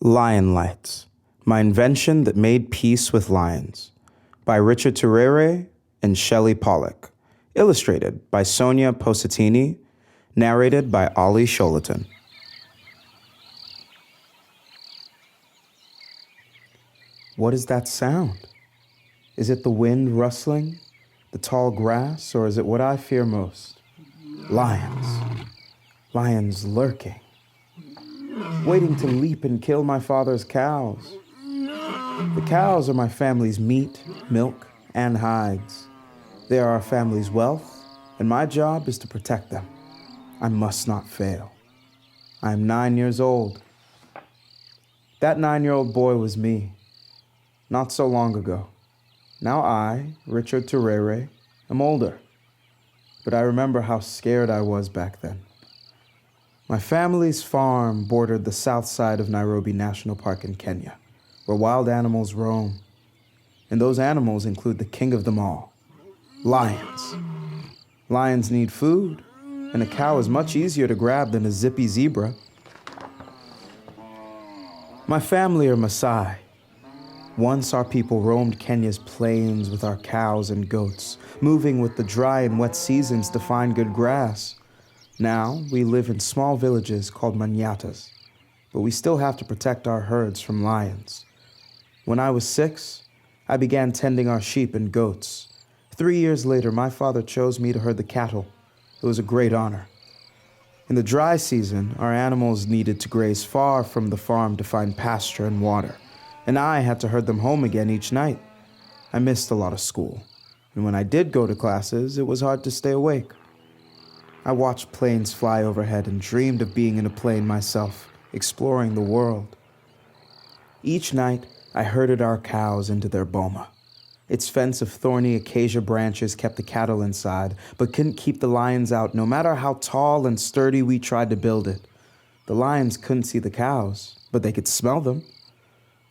Lion Lights, My Invention That Made Peace with Lions, by Richard Turer and Shelly Pollcock. Illustrated by Sonia Passentini. Narrated by Olly Sholotan. What is that sound? Is it the wind rustling, the tall grass, or is it what I fear most? Lions. Lions lurking, waiting to leap and kill my father's cows. The cows are my family's meat, milk, and hides. They are our family's wealth, and my job is to protect them. I must not fail. I am 9 years old. That 9-year-old boy was me, not so long ago. Now I, Richard Turer, am older, but I remember how scared I was back then. My family's farm bordered the south side of Nairobi National Park in Kenya, where wild animals roam. And those animals include the king of them all, lions. Lions need food, and a cow is much easier to grab than a zippy zebra. My family are Maasai. Once our people roamed Kenya's plains with our cows and goats, moving with the dry and wet seasons to find good grass. Now we live in small villages called manyatas, but we still have to protect our herds from lions. When I was 6, I began tending our sheep and goats. 3 years later, my father chose me to herd the cattle. It was a great honor. In the dry season, our animals needed to graze far from the farm to find pasture and water, and I had to herd them home again each night. I missed a lot of school, and when I did go to classes, it was hard to stay awake. I watched planes fly overhead and dreamed of being in a plane myself, exploring the world. Each night, I herded our cows into their boma. Its fence of thorny acacia branches kept the cattle inside, but couldn't keep the lions out no matter how tall and sturdy we tried to build it. The lions couldn't see the cows, but they could smell them.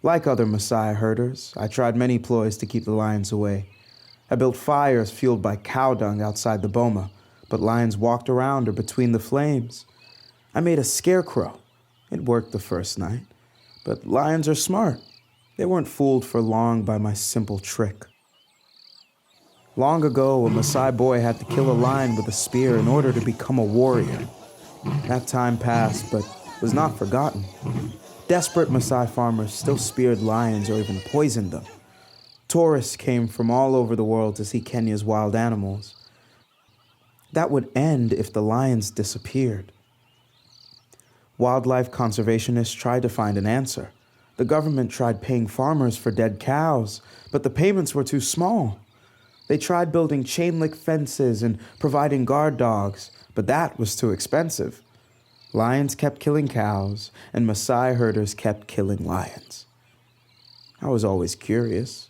Like other Maasai herders, I tried many ploys to keep the lions away. I built fires fueled by cow dung outside the boma, but lions walked around or between the flames. I made a scarecrow. It worked the first night, but lions are smart. They weren't fooled for long by my simple trick. Long ago, a Maasai boy had to kill a lion with a spear in order to become a warrior. That time passed, but was not forgotten. Desperate Maasai farmers still speared lions or even poisoned them. Tourists came from all over the world to see Kenya's wild animals. That would end if the lions disappeared. Wildlife conservationists tried to find an answer. The government tried paying farmers for dead cows, but the payments were too small. They tried building chain-link fences and providing guard dogs, but that was too expensive. Lions kept killing cows, and Maasai herders kept killing lions. I was always curious.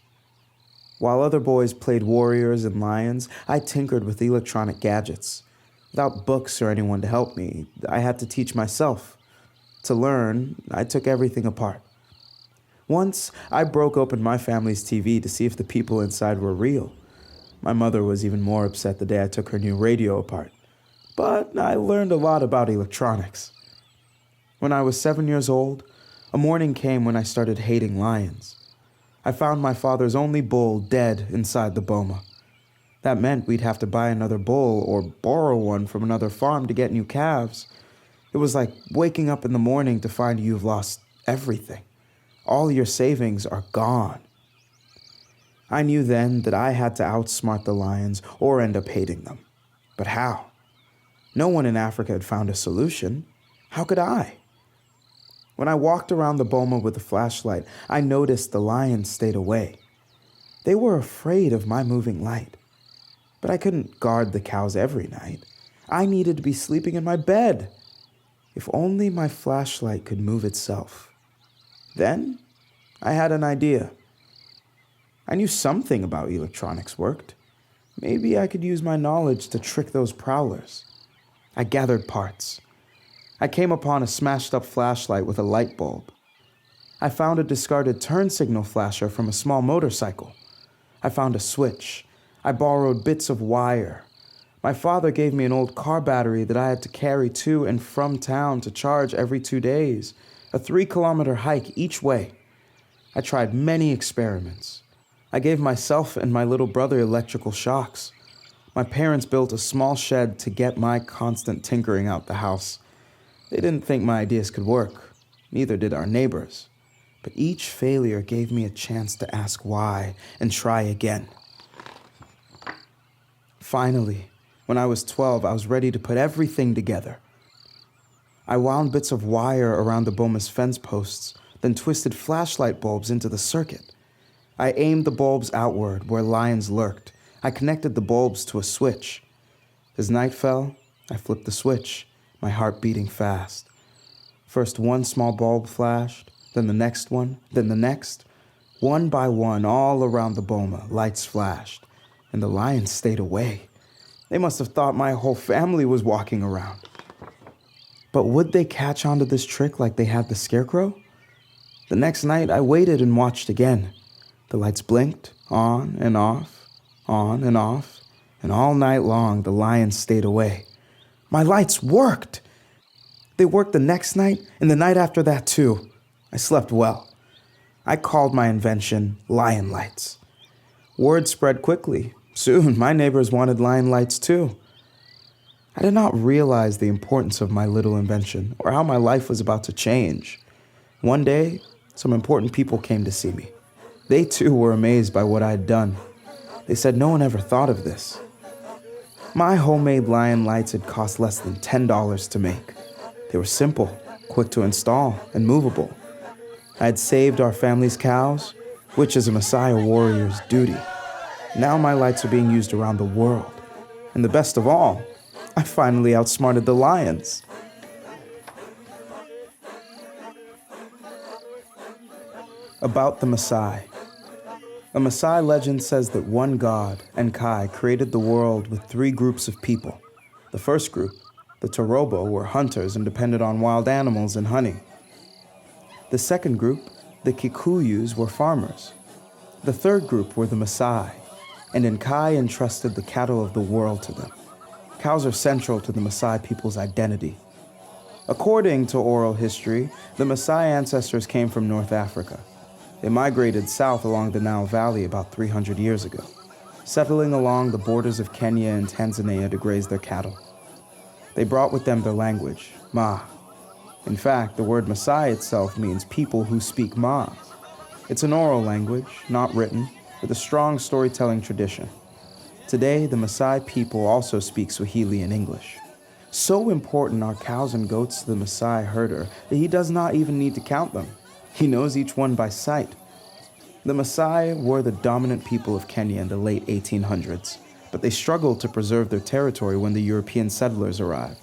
While other boys played warriors and lions, I tinkered with electronic gadgets. Without books or anyone to help me, I had to teach myself. To learn, I took everything apart. Once, I broke open my family's TV to see if the people inside were real. My mother was even more upset the day I took her new radio apart. But I learned a lot about electronics. When I was 7 years old, a morning came when I started hating lions. I found my father's only bull dead inside the boma. That meant we'd have to buy another bull or borrow one from another farm to get new calves. It was like waking up in the morning to find you've lost everything. All your savings are gone. I knew then that I had to outsmart the lions or end up hating them. But how? No one in Africa had found a solution. How could I? When I walked around the boma with a flashlight, I noticed the lions stayed away. They were afraid of my moving light. But I couldn't guard the cows every night. I needed to be sleeping in my bed. If only my flashlight could move itself. Then, I had an idea. I knew something about electronics worked. Maybe I could use my knowledge to trick those prowlers. I gathered parts. I came upon a smashed-up flashlight with a light bulb. I found a discarded turn signal flasher from a small motorcycle. I found a switch. I borrowed bits of wire. My father gave me an old car battery that I had to carry to and from town to charge every 2 days. a 3-kilometer hike each way. I tried many experiments. I gave myself and my little brother electrical shocks. My parents built a small shed to get my constant tinkering out the house. They didn't think my ideas could work. Neither did our neighbors. But each failure gave me a chance to ask why and try again. Finally, when I was 12, I was ready to put everything together. I wound bits of wire around the Boma's fence posts, then twisted flashlight bulbs into the circuit. I aimed the bulbs outward where lions lurked. I connected the bulbs to a switch. As night fell, I flipped the switch, my heart beating fast. First one small bulb flashed, then the next one, then the next. One by one, all around the Boma, lights flashed, and the lions stayed away. They must have thought my whole family was walking around. But would they catch on to this trick like they had the scarecrow? The next night, I waited and watched again. The lights blinked, on and off, and all night long, the lions stayed away. My lights worked! They worked the next night, and the night after that, too. I slept well. I called my invention lion lights. Word spread quickly. Soon, my neighbors wanted lion lights, too. I did not realize the importance of my little invention or how my life was about to change. One day, some important people came to see me. They too were amazed by what I had done. They said no one ever thought of this. My homemade lion lights had cost less than $10 to make. They were simple, quick to install, and movable. I had saved our family's cows, which is a Messiah warrior's duty. Now my lights are being used around the world. And the best of all, I finally outsmarted the lions. About the Maasai. A Maasai legend says that one god, Enkai, created the world with 3 groups of people. The first group, the Torobo, were hunters and depended on wild animals and honey. The second group, the Kikuyus, were farmers. The third group were the Maasai, and Enkai entrusted the cattle of the world to them. Cows are central to the Maasai people's identity. According to oral history, the Maasai ancestors came from North Africa. They migrated south along the Nile Valley about 300 years ago, settling along the borders of Kenya and Tanzania to graze their cattle. They brought with them their language, Ma. In fact, the word Maasai itself means people who speak Ma. It's an oral language, not written, with a strong storytelling tradition. Today, the Maasai people also speak Swahili and English. So important are cows and goats to the Maasai herder that he does not even need to count them. He knows each one by sight. The Maasai were the dominant people of Kenya in the late 1800s, but they struggled to preserve their territory when the European settlers arrived.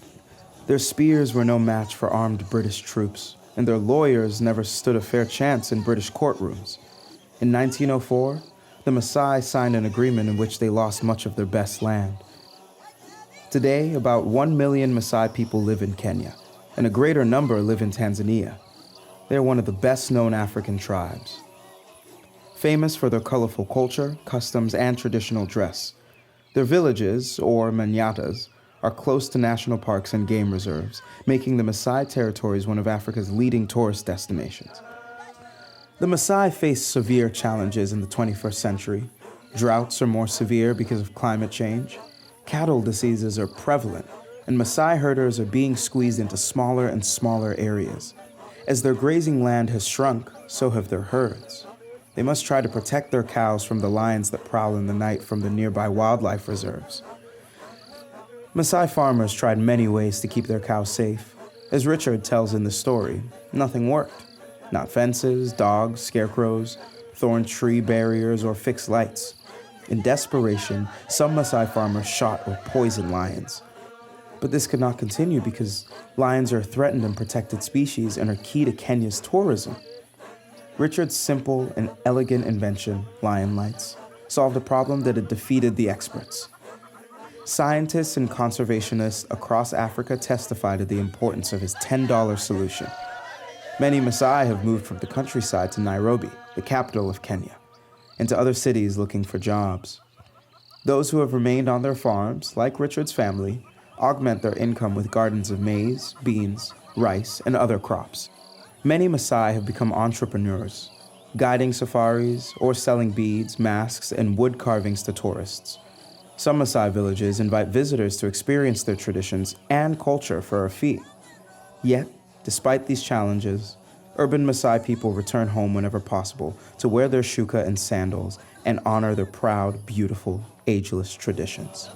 Their spears were no match for armed British troops, and their lawyers never stood a fair chance in British courtrooms. In 1904, the Maasai signed an agreement in which they lost much of their best land. Today, about 1 million Maasai people live in Kenya, and a greater number live in Tanzania. They are one of the best-known African tribes. Famous for their colorful culture, customs, and traditional dress. Their villages, or manyatas, are close to national parks and game reserves, making the Maasai territories one of Africa's leading tourist destinations. The Maasai face severe challenges in the 21st century. Droughts are more severe because of climate change. Cattle diseases are prevalent, and Maasai herders are being squeezed into smaller and smaller areas. As their grazing land has shrunk, so have their herds. They must try to protect their cows from the lions that prowl in the night from the nearby wildlife reserves. Maasai farmers tried many ways to keep their cows safe. As Richard tells in the story, nothing worked. Not fences, dogs, scarecrows, thorn tree barriers, or fixed lights. In desperation, some Maasai farmers shot or poisoned lions. But this could not continue because lions are a threatened and protected species and are key to Kenya's tourism. Richard's simple and elegant invention, lion lights, solved a problem that had defeated the experts. Scientists and conservationists across Africa testify to the importance of his $10 solution. Many Maasai have moved from the countryside to Nairobi, the capital of Kenya, and to other cities looking for jobs. Those who have remained on their farms, like Richard's family, augment their income with gardens of maize, beans, rice, and other crops. Many Maasai have become entrepreneurs, guiding safaris or selling beads, masks, and wood carvings to tourists. Some Maasai villages invite visitors to experience their traditions and culture for a fee. Yet, despite these challenges, urban Maasai people return home whenever possible to wear their shuka and sandals and honor their proud, beautiful, ageless traditions.